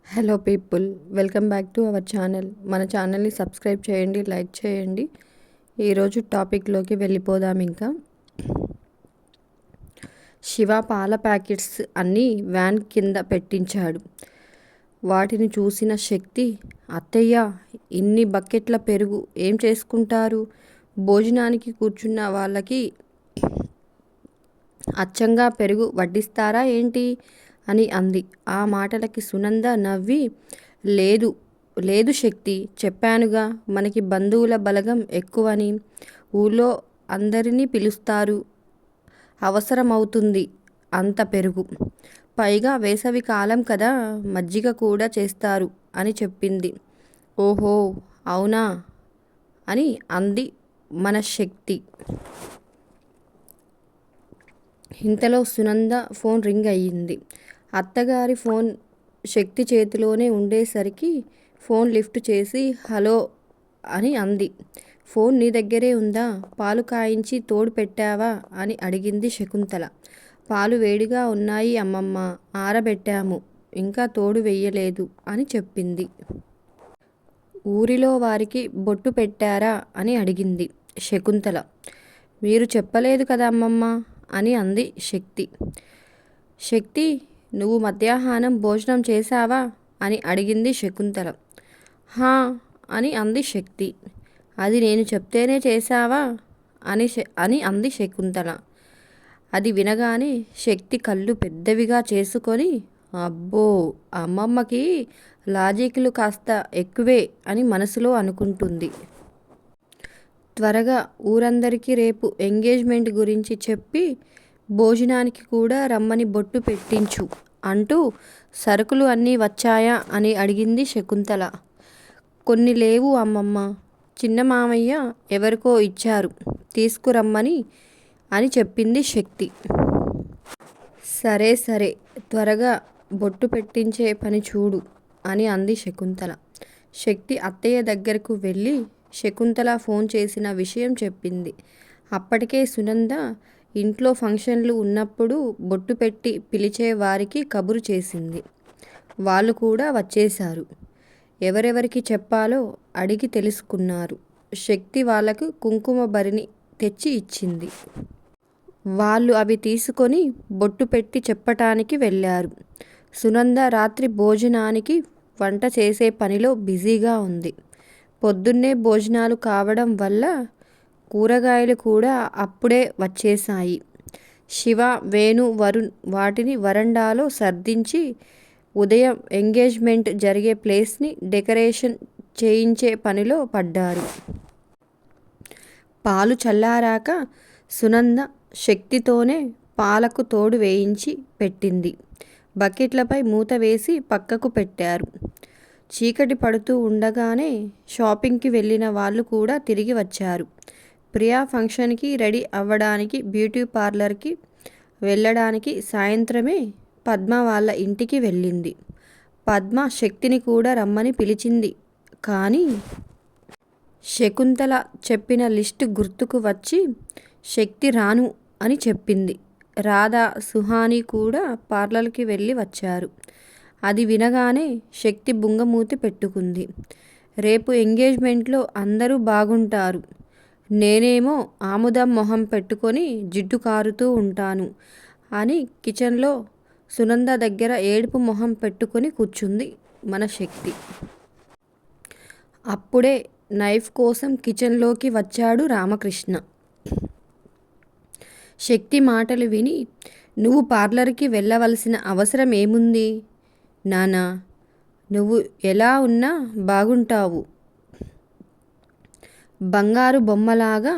Hello people, welcome back to our channel. మన ఛానల్ని subscribe చేయండి, లైక్ చేయండి. ఈరోజు టాపిక్లోకి వెళ్ళిపోదాం. ఇంకా శివ పాల ప్యాకెట్స్ అన్నీ వ్యాన్ కింద పెట్టించాడు. వాటిని చూసిన శక్తి, అత్తయ్య, ఇన్ని బకెట్ల పెరుగు ఏం చేసుకుంటారు? భోజనానికి కూర్చున్న వాళ్ళకి అచ్చంగా పెరుగు వడ్డిస్తారా ఏంటి అని అంది. ఆ మాటలకి సునంద నవ్వి, లేదు లేదు శక్తి, చెప్పానుగా మనకి బంధువుల బలగం ఎక్కువని. ఊళ్ళో అందరినీ పిలుస్తారు, అవసరమవుతుంది అంత పెరుగు. పైగా వేసవి కాలం కదా, మజ్జిగ కూడా చేస్తారు అని చెప్పింది. ఓహో అవునా అని అంది మన శక్తి. ఇంతలో సునంద ఫోన్ రింగ్ అయ్యింది. అత్తగారి ఫోన్ శక్తి చేతిలోనే ఉండేసరికి ఫోన్ లిఫ్ట్ చేసి హలో అని అంది. ఫోన్ నీ దగ్గరే ఉందా? పాలు కాయించి తోడు పెట్టావా అని అడిగింది శకుంతల. పాలు వేడిగా ఉన్నాయి అమ్మమ్మ, ఆరబెట్టాము, ఇంకా తోడు వెయ్యలేదు అని చెప్పింది. ఊరిలో వారికి బొట్టు పెట్టారా అని అడిగింది శకుంతల. మీరు చెప్పలేదు కదా అమ్మమ్మ అని అంది శక్తి. శక్తి, నువ్వు మధ్యాహ్నం భోజనం చేశావా అని అడిగింది శకుంతల. హా అని అంది శక్తి. అది నేను చెప్తేనే చేశావా అని అంది శకుంతల. అది వినగానే శక్తి కళ్ళు పెద్దవిగా చేసుకొని, అబ్బో, అమ్మమ్మకి లాజిక్లు కాస్త ఎక్కువే అని మనసులో అనుకుంటుంది. త్వరగా ఊరందరికీ రేపు ఎంగేజ్మెంట్ గురించి చెప్పి భోజనానికి కూడా రమ్మని బొట్టు పెట్టించు అంటూ సరుకులు అన్నీ వచ్చాయా అని అడిగింది శకుంతల. కొన్ని లేవు అమ్మమ్మ, చిన్న మామయ్య ఎవరికో ఇచ్చారు, తీసుకురమ్మని అని చెప్పింది శక్తి. సరే సరే, త్వరగా బొట్టు పెట్టించే పని చూడు అని అంది శకుంతల. శక్తి అత్తయ్య దగ్గరకు వెళ్ళి శకుంతల ఫోన్ చేసిన విషయం చెప్పింది. అప్పటికే సునంద ఇంట్లో ఫంక్షన్లు ఉన్నప్పుడు బొట్టు పెట్టి పిలిచే వారికి కబురు చేసింది. వాళ్ళు కూడా వచ్చేశారు. ఎవరెవరికి చెప్పాలో అడిగి తెలుసుకున్నారు. శక్తి వాళ్లకు కుంకుమ భరిణి తెచ్చి ఇచ్చింది. వాళ్ళు అవి తీసుకొని బొట్టు పెట్టి చెప్పటానికి వెళ్ళారు. సునంద రాత్రి భోజనానికి వంట చేసే పనిలో బిజీగా ఉంది. పొద్దున్నే భోజనాలు కావడం వల్ల కూరగాయలు కూడా అప్పుడే వచ్చేశాయి. శివ, వేణు, వరుణ్ వాటిని వరండాలో సర్దించి ఉదయం ఎంగేజ్మెంట్ జరిగే ప్లేస్ని డెకరేషన్ చేయించే పనిలో పడ్డారు. పాలు చల్లారాక సునంద శక్తితోనే పాలకు తోడు వేయించి పెట్టింది. బకెట్లపై మూత వేసి పక్కకు పెట్టారు. చీకటి పడుతూ ఉండగానే షాపింగ్కి వెళ్ళిన వాళ్ళు కూడా తిరిగి వచ్చారు. ప్రియా ఫంక్షన్కి రెడీ అవ్వడానికి బ్యూటీ పార్లర్కి వెళ్ళడానికి సాయంత్రమే పద్మ వాళ్ళ ఇంటికి వెళ్ళింది. పద్మ శక్తిని కూడా రమ్మని పిలిచింది. కానీ శకుంతల చెప్పిన లిస్టు గుర్తుకు వచ్చి శక్తి రాను అని చెప్పింది. రాధ, సుహాని కూడా పార్లర్కి వెళ్ళి వచ్చారు. అది వినగానే శక్తి బుంగమూతి పెట్టుకుంది. రేపు ఎంగేజ్మెంట్లో అందరూ బాగుంటారు, నేనేమో ఆముదం మొహం పెట్టుకొని జిడ్డు కారుతూ ఉంటాను అని కిచెన్లో సునంద దగ్గర ఏడుపు మొహం పెట్టుకొని కూర్చుంది మన శక్తి. అప్పుడే నైఫ్ కోసం కిచెన్లోకి వచ్చాడు రామకృష్ణ. శక్తి మాటలు విని, నువ్వు పార్లర్కి వెళ్ళవలసిన అవసరం ఏముంది నానా, నువ్వు ఎలా ఉన్నా బాగుంటావు, బంగారు బొమ్మలాగా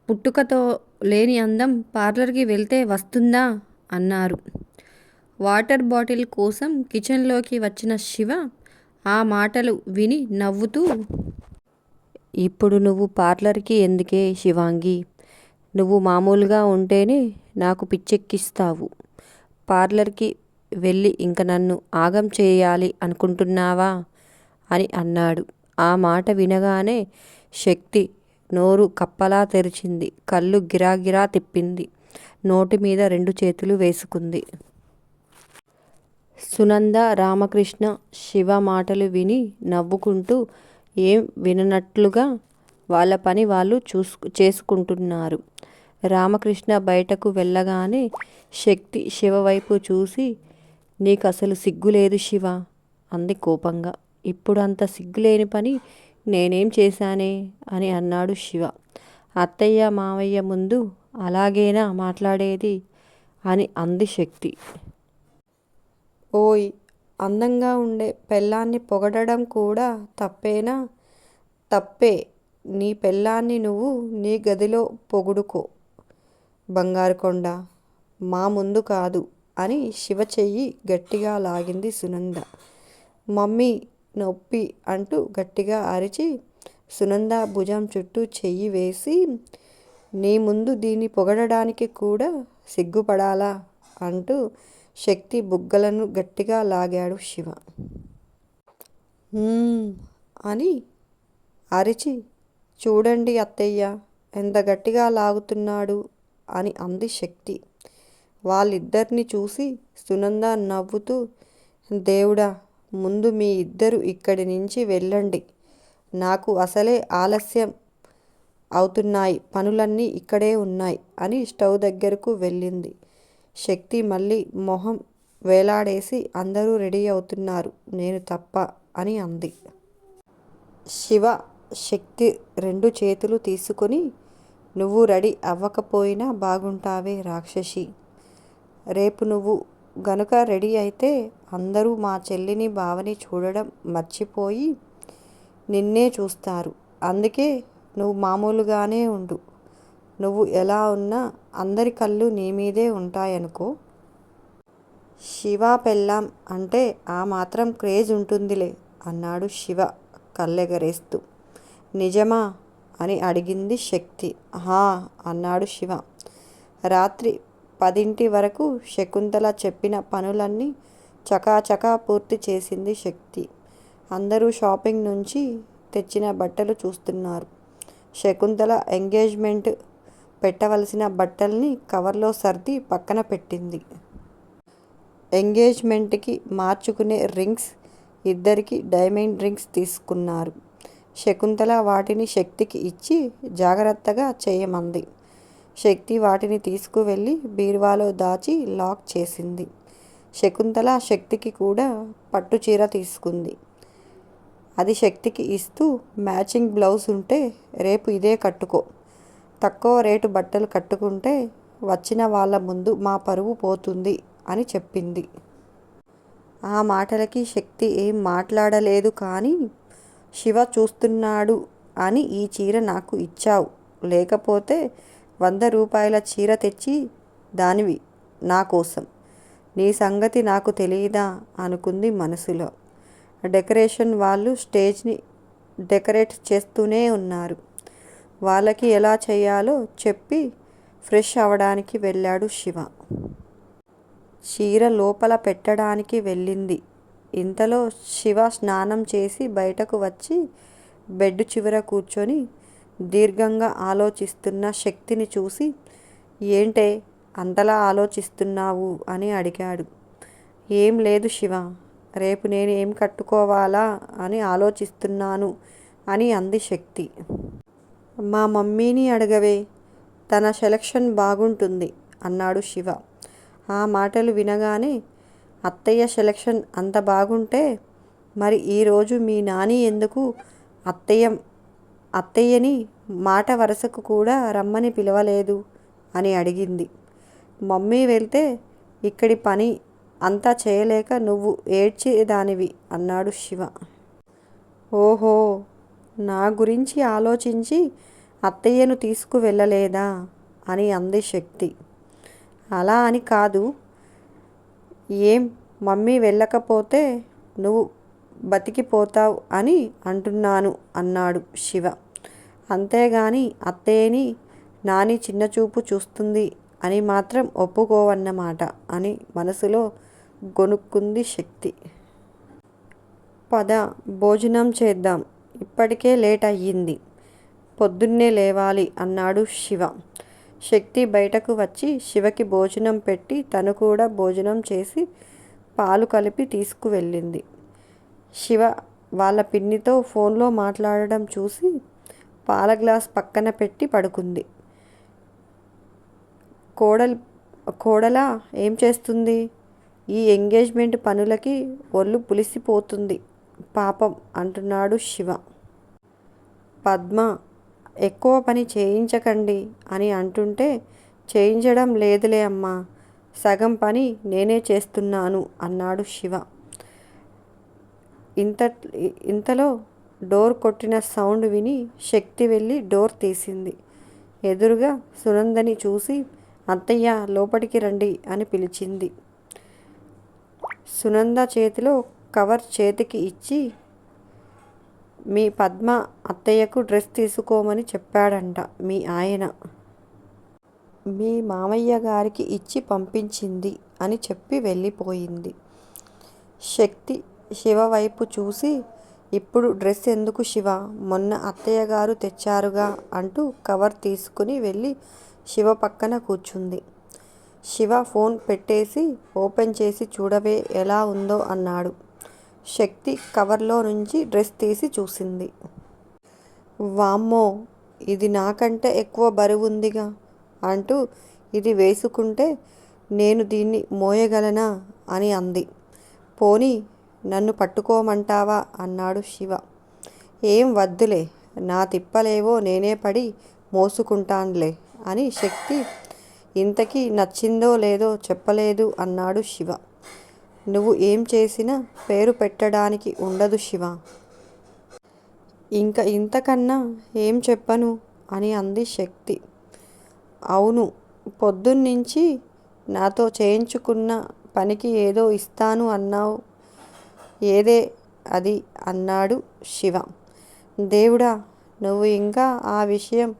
పుట్టుకతో లేని అందం పార్లర్కి వెళ్తే వస్తుందా అన్నారు. వాటర్ బాటిల్ కోసం కిచెన్లోకి వచ్చిన శివ ఆ మాటలు విని నవ్వుతూ, ఇప్పుడు నువ్వు పార్లర్కి ఎందుకే శివాంగి, నువ్వు మామూలుగా ఉంటేనే నాకు పిచ్చెక్కిస్తావు. పార్లర్కి వెళ్ళి ఇంక నన్ను ఆగం చేయాలి అనుకుంటున్నావా అని అన్నాడు. ఆ మాట వినగానే శక్తి నోరు కప్పలా తెరిచింది. కళ్ళు గిరాగిరా తిప్పింది. నోటి మీద రెండు చేతులు వేసుకుంది. సునంద, రామకృష్ణ శివ మాటలు విని నవ్వుకుంటూ ఏం విననట్లుగా వాళ్ళ పని వాళ్ళు చేసుకుంటున్నారు. రామకృష్ణ బయటకు వెళ్ళగానే శక్తి శివ వైపు చూసి, నీకసలు సిగ్గులేదు శివ అంది కోపంగా. ఇప్పుడు అంత సిగ్గులేని పని నేనేం చేశానే అని అన్నాడు శివ. అత్తయ్య మావయ్య ముందు అలాగేనా మాట్లాడేది అని అంది శక్తి. ఓయ్, అందంగా ఉండే పెళ్ళాన్ని పొగడడం కూడా తప్పేనా? తప్పే. నీ పెళ్ళాన్ని నువ్వు నీ గదిలో పొగుడుకో బంగారు కొండ, మా ముందు కాదు అని శివ చెయ్యి గట్టిగా లాగింది సునంద. మమ్మీ నొప్పి అంటూ గట్టిగా అరిచి సునంద భుజం చుట్టూ చెయ్యి వేసి, నీ ముందు దీన్ని పొగడడానికి కూడా సిగ్గుపడాలా అంటూ శక్తి బుగ్గలను గట్టిగా లాగాడు శివ. అని అరిచి, చూడండి అత్తయ్య ఎంత గట్టిగా లాగుతున్నాడు అని అంది శక్తి. వాళ్ళిద్దరిని చూసి సునంద నవ్వుతూ, దేవుడా, ముందు మీ ఇద్దరు ఇక్కడి నుంచి వెళ్ళండి, నాకు అసలే ఆలస్యం అవుతున్నాయి, పనులన్నీ ఇక్కడే ఉన్నాయి అని స్టవ్ దగ్గరకు వెళ్ళింది. శక్తి మళ్ళీ మొహం వేలాడేసి, అందరూ రెడీ అవుతున్నారు, నేను తప్ప అని అంది. శివ శక్తి 2 చేతులు తీసుకుని, నువ్వు రెడీ అవ్వకపోయినా బాగుంటావే రాక్షసి. రేపు నువ్వు గనుక రెడీ అయితే అందరూ మా చెల్లిని బావని చూడడం మర్చిపోయి నిన్నే చూస్తారు. అందుకే నువ్వు మామూలుగానే ఉండు. నువ్వు ఎలా ఉన్నా అందరి కళ్ళు నీ మీదే ఉంటాయనుకో. శివ పెళ్ళాం అంటే ఆ మాత్రం క్రేజ్ ఉంటుందిలే అన్నాడు శివ కళ్ళెగరేస్తూ. నిజమా అని అడిగింది శక్తి. హా అన్నాడు శివ. రాత్రి 10 వరకు శకుంతల చెప్పిన పనులన్నీ చకాచకా పూర్తి చేసింది శక్తి. అందరూ షాపింగ్ నుంచి తెచ్చిన బట్టలు చూస్తున్నారు. శకుంతల ఎంగేజ్మెంట్ పెట్టవలసిన బట్టల్ని కవర్లో సర్ది పక్కన పెట్టింది. ఎంగేజ్మెంట్కి మార్చుకునే రింగ్స్, ఇద్దరికి డైమండ్ రింగ్స్ తీసుకున్నారు. శకుంతల వాటిని శక్తికి ఇచ్చి జాగ్రత్తగా చేయమంది. శక్తి వాటిని తీసుకువెళ్ళి బీరువాలో దాచి లాక్ చేసింది. శకుంతల శక్తికి కూడా పట్టుచీర తీసుకుంది. అది శక్తికి ఇస్తూ, మ్యాచింగ్ బ్లౌజ్ ఉంటే రేపు ఇదే కట్టుకో, తక్కువ రేటు బట్టలు కట్టుకుంటే వచ్చిన వాళ్ళ ముందు మా పరువు పోతుంది అని చెప్పింది. ఆ మాటలకి శక్తి ఏం మాట్లాడలేదు. కానీ శివ చూస్తున్నాడు అని ఈ చీర నాకు ఇచ్చావు, లేకపోతే 100 రూపాయల చీర తెచ్చి దానివి నా కోసం. నీ సంగతి నాకు తెలీదా అనుకుంది మనసులో. డెకరేషన్ వాళ్ళు స్టేజ్ని డెకరేట్ చేస్తూనే ఉన్నారు. వాళ్ళకి ఎలా చేయాలో చెప్పి ఫ్రెష్ అవడానికి వెళ్ళాడు శివ. చీర లోపల పెట్టడానికి వెళ్ళింది. ఇంతలో శివ స్నానం చేసి బయటకు వచ్చి బెడ్ చివర కూర్చొని దీర్ఘంగా ఆలోచిస్తున్న శక్తిని చూసి, ఏంటే అంతలా ఆలోచిస్తున్నావు అని అడిగాడు. ఏం లేదు శివ, రేపు నేను ఏం కట్టుకోవాలా అని ఆలోచిస్తున్నాను అని అంది శక్తి. మా మమ్మీని అడగవే, తన సెలక్షన్ బాగుంటుంది అన్నాడు శివ. ఆ మాటలు వినగానే, అత్తయ్య సెలక్షన్ అంత బాగుంటే మరి ఈరోజు మీ నాని ఎందుకు అత్తయ్యని మాట వరసకు కూడా రమ్మని పిలవలేదు అని అడిగింది. మమ్మీ వెళ్తే ఇక్కడి పని అంతా చేయలేక నువ్వు ఏడ్చేదానివి అన్నాడు శివ. ఓహో, నా గురించి ఆలోచించి అత్తయ్యను తీసుకువెళ్ళలేదా అని అంది శక్తి. అలా అని కాదు, ఏం మమ్మీ వెళ్ళకపోతే నువ్వు బతికిపోతావు అని అంటున్నాను అన్నాడు శివ. అంతేగాని అత్తయ్యని నాని చిన్నచూపు చూస్తుంది అని మాత్రం ఒప్పుకోవన్నమాట అని మనసులో గొనుక్కుంది శక్తి. పద భోజనం చేద్దాం, ఇప్పటికే లేట్ అయ్యింది, పొద్దున్నే లేవాలి అన్నాడు శివ. శక్తి బయటకు వచ్చి శివకి భోజనం పెట్టి తను కూడా భోజనం చేసి పాలు కలిపి తీసుకువెళ్ళింది. శివ వాళ్ళ పిన్నితో ఫోన్లో మాట్లాడడం చూసి పాల గ్లాస్ పక్కన పెట్టి పడుకుంది. కోడలా ఏం చేస్తుంది? ఈ ఎంగేజ్మెంట్ పనులకి ఒళ్ళు పులిసిపోతుంది పాపం అంటున్నాడు శివ. పద్మ ఎక్కువ పని చేయించకండి అని అంటుంటే, చేయించడం లేదులే అమ్మా, సగం పని నేనే చేస్తున్నాను అన్నాడు శివ. ఇంతలో డోర్ కొట్టిన సౌండ్ విని శక్తి వెళ్ళి డోర్ తీసింది. ఎదురుగా సునందని చూసి, అత్తయ్య లోపలికి రండి అని పిలిచింది. సునంద చేతిలో కవర్ చేతికి ఇచ్చి, మీ పద్మ అత్తయ్యకు డ్రెస్ తీసుకోమని చెప్పాడంట మీ ఆయన. మీ మామయ్య గారికి ఇచ్చి పంపించింది అని చెప్పి వెళ్ళిపోయింది. శక్తి శివ వైపు చూసి, ఇప్పుడు డ్రెస్ ఎందుకు శివ, మొన్న అత్తయ్య గారు తెచ్చారుగా అంటూ కవర్ తీసుకుని వెళ్ళి శివ పక్కన కూర్చుంది. శివ ఫోన్ పెట్టేసి, ఓపెన్ చేసి చూడవే ఎలా ఉందో అన్నాడు. శక్తి కవర్లో నుంచి డ్రెస్ తీసి చూసింది. వామ్మో, ఇది నాకంటే ఎక్కువ బరువుందిగా అంటూ, ఇది వేసుకుంటే నేను దీన్ని మోయగలనా అని అంది. పోనీ నన్ను పట్టుకోమంటావా అన్నాడు శివ. ఏం వద్దులే, నా తిప్పలేవో నేనే పడి మోసుకుంటాన్లే అని శక్తి. ఇంతకీ నచ్చిందో లేదో చెప్పలేదు అన్నాడు శివ. నువ్వు ఏం చేసినా పేరు పెట్టడానికి ఉండదు శివ. ఇంకా ఇంతకన్నా ఏం చెప్పను అని అంది శక్తి. అవును, పొద్దున్నుంచి నాతో చేయించుకున్న పనికి ఏదో ఇస్తాను అన్నావు, ఏదే అది అన్నాడు శివ. దేవుడా, నువ్వు ఇంకా ఆ విషయం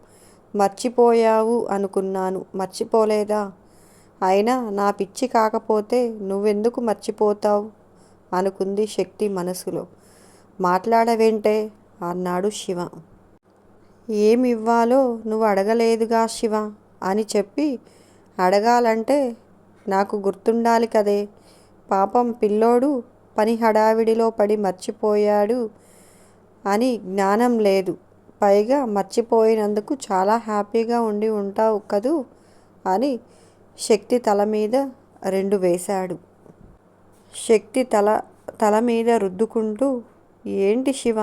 మర్చిపోయావు అనుకున్నాను. మర్చిపోలేదా? అయినా నా పిచ్చి కాకపోతే నువ్వెందుకు మర్చిపోతావు అనుకుంది శక్తి మనసులో. మాట్లాడవేంటే అన్నాడు శివ. ఏమివ్వాలో నువ్వు అడగలేదుగా శివ అని చెప్పి, అడగాలంటే నాకు గుర్తుండాలి కదే. పాపం పిల్లోడు పని హడావిడిలో పడి మర్చిపోయాడు అని జ్ఞానం లేదు. పైగా మర్చిపోయినందుకు చాలా హ్యాపీగా ఉండి ఉంటావు కదూ అని శక్తి తల మీద 2 వేశాడు. శక్తి తల మీద రుద్దుకుంటూ, ఏంటి శివ,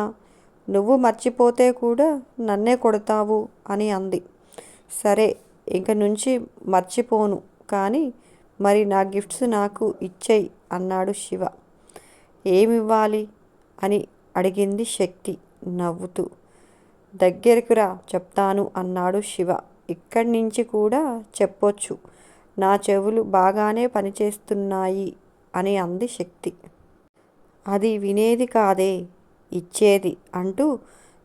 నువ్వు మర్చిపోతే కూడా నన్నే కొడతావు అని అంది. సరే, ఇంక నుంచి మర్చిపోను, కానీ మరి నా గిఫ్ట్స్ నాకు ఇచ్చేయ్ అన్నాడు శివ. ఏమివ్వాలి అని అడిగింది శక్తి నవ్వుతూ. దగ్గరకు రా చెప్తాను అన్నాడు శివ. ఇక్కడి నుంచి కూడా చెప్పొచ్చు, నా చెవులు బాగానే పనిచేస్తున్నాయి అని అంది శక్తి. అది వినేది కాదే, ఇచ్చేది అంటూ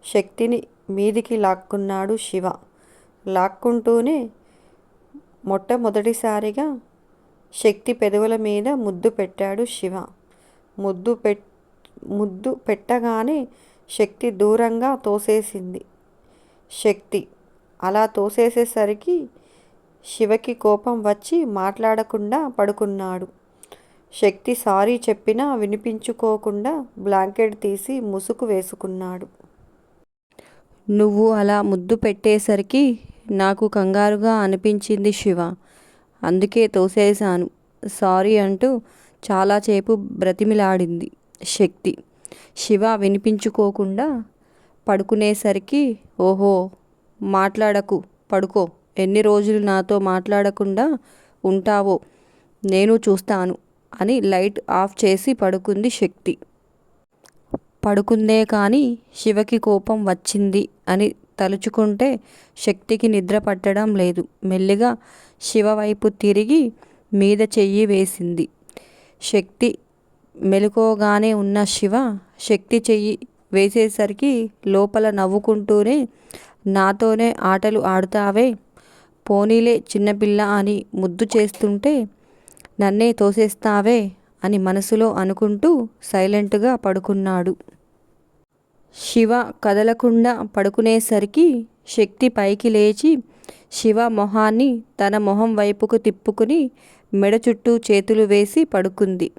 శక్తిని మీదికి లాక్కున్నాడు శివ. లాక్కుంటూనే మొట్టమొదటిసారిగా శక్తి పెదవుల మీద ముద్దు పెట్టాడు శివ. ముద్దు పెట్టగానే శక్తి దూరంగా తోసేసింది. శక్తి అలా తోసేసేసరికి శివకి కోపం వచ్చి మాట్లాడకుండా పడుకున్నాడు. శక్తి సారీ చెప్పినా వినిపించుకోకుండా బ్లాంకెట్ తీసి ముసుగు వేసుకున్నాడు. నువ్వు అలా ముద్దు పెట్టేసరికి నాకు కంగారుగా అనిపించింది శివ, అందుకే తోసేశాను సారీ అంటూ చాలాసేపు బ్రతిమిలాడింది శక్తి. శివ వినిపించుకోకుండా పడుకునేసరికి, ఓహో, మాట్లాడకు, పడుకో, ఎన్ని రోజులు నాతో మాట్లాడకుండా ఉంటావో నేను చూస్తాను అని లైట్ ఆఫ్ చేసి పడుకుంది శక్తి. పడుకుందే కానీ శివకి కోపం వచ్చింది అని తలుచుకుంటే శక్తికి నిద్ర పట్టడం లేదు. మెల్లిగా శివ వైపు తిరిగి మీద చెయ్యి వేసింది. శక్తి మెలకువగానే ఉన్న శివ శక్తి చెయ్యి వేసేసరికి లోపల నవ్వుకుంటూనే, నాతోనే ఆటలు ఆడుతావే, పోనీలే చిన్నపిల్ల అని ముద్దు చేస్తుంటే నన్నే తోసేస్తావే అని మనసులో అనుకుంటూ సైలెంట్గా పడుకున్నాడు. శివ కదలకుండా పడుకునేసరికి శక్తి పైకి లేచి శివ మొహాన్ని తన మొహం వైపుకు తిప్పుకుని మెడ చుట్టూ చేతులు వేసి పడుకుంది.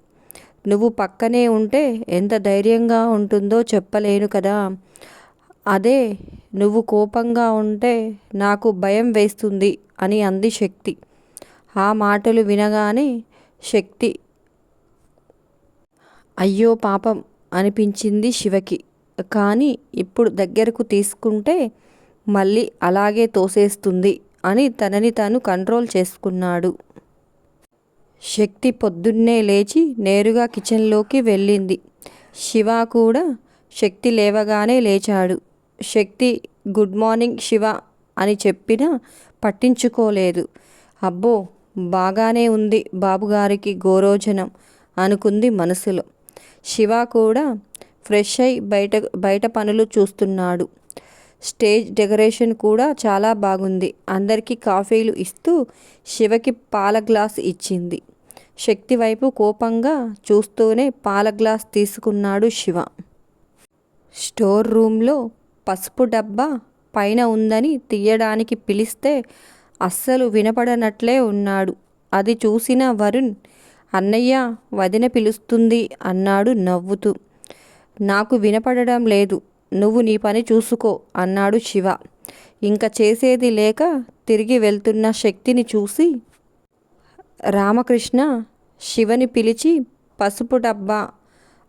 నువ్వు పక్కనే ఉంటే ఎంత ధైర్యంగా ఉంటుందో చెప్పలేను కదా. అదే నువ్వు కోపంగా ఉంటే నాకు భయం వేస్తుంది అని అంది శక్తి. ఆ మాటలు వినగానే శక్తి అయ్యో పాపం అనిపించింది శివకి. కానీ ఇప్పుడు దగ్గరకు తీసుకుంటే మళ్ళీ అలాగే తోసేస్తుంది అని తనని తాను కంట్రోల్ చేసుకున్నాడు. శక్తి పొద్దున్నే లేచి నేరుగా కిచెన్లోకి వెళ్ళింది. శివ కూడా శక్తి లేవగానే లేచాడు. శక్తి గుడ్ మార్నింగ్ శివ అని చెప్పినా పట్టించుకోలేదు. అబ్బో బాగానే ఉంది బాబుగారికి గోరోజనం అనుకుంది మనసులో. శివ కూడా ఫ్రెష్ అయి బయట పనులు చూస్తున్నాడు. స్టేజ్ డెకరేషన్ కూడా చాలా బాగుంది. అందరికీ కాఫీలు ఇస్తూ శివకి పాల గ్లాస్ ఇచ్చింది. శక్తి వైపు కోపంగా చూస్తూనే పాల గ్లాస్ తీసుకున్నాడు శివ. స్టోర్ రూమ్లో పసుపు డబ్బా పైన ఉందని తీయడానికి పిలిస్తే అస్సలు వినపడనట్లే ఉన్నాడు. అది చూసిన వరుణ్ అన్నయ్య వదిన పిలుస్తుంది అన్నాడు నవ్వుతూ. నాకు వినపడడం లేదు, నువ్వు నీ పని చూసుకో అన్నాడు శివ. ఇంకా చేసేది లేక తిరిగి వెళ్తున్న శక్తిని చూసి రామకృష్ణ శివని పిలిచి పసుపు డబ్బా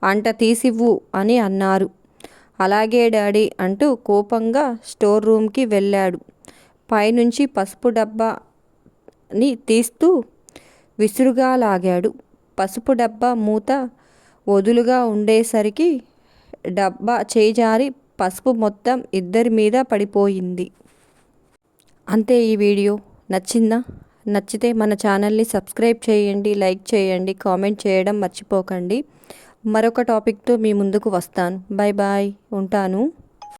అంట తీసివ్వు అని అన్నారు. అలాగే డాడీ అంటూ కోపంగా స్టోర్ రూమ్కి వెళ్ళాడు. పైనుంచి పసుపు డబ్బాని తీస్తూ విసురుగా లాగాడు. పసుపు డబ్బా మూత వదులుగా ఉండేసరికి డబ్బా చేజారి పసుపు మొత్తం ఇద్దరి మీద పడిపోయింది. అంతే ఈ వీడియో. నచ్చిందా? నచ్చితే మన ఛానల్ని సబ్స్క్రైబ్ చేయండి, లైక్ చేయండి, కామెంట్ చేయడం మర్చిపోకండి. మరొక టాపిక్తో మీ ముందుకు వస్తాను. బాయ్ బాయ్, ఉంటాను.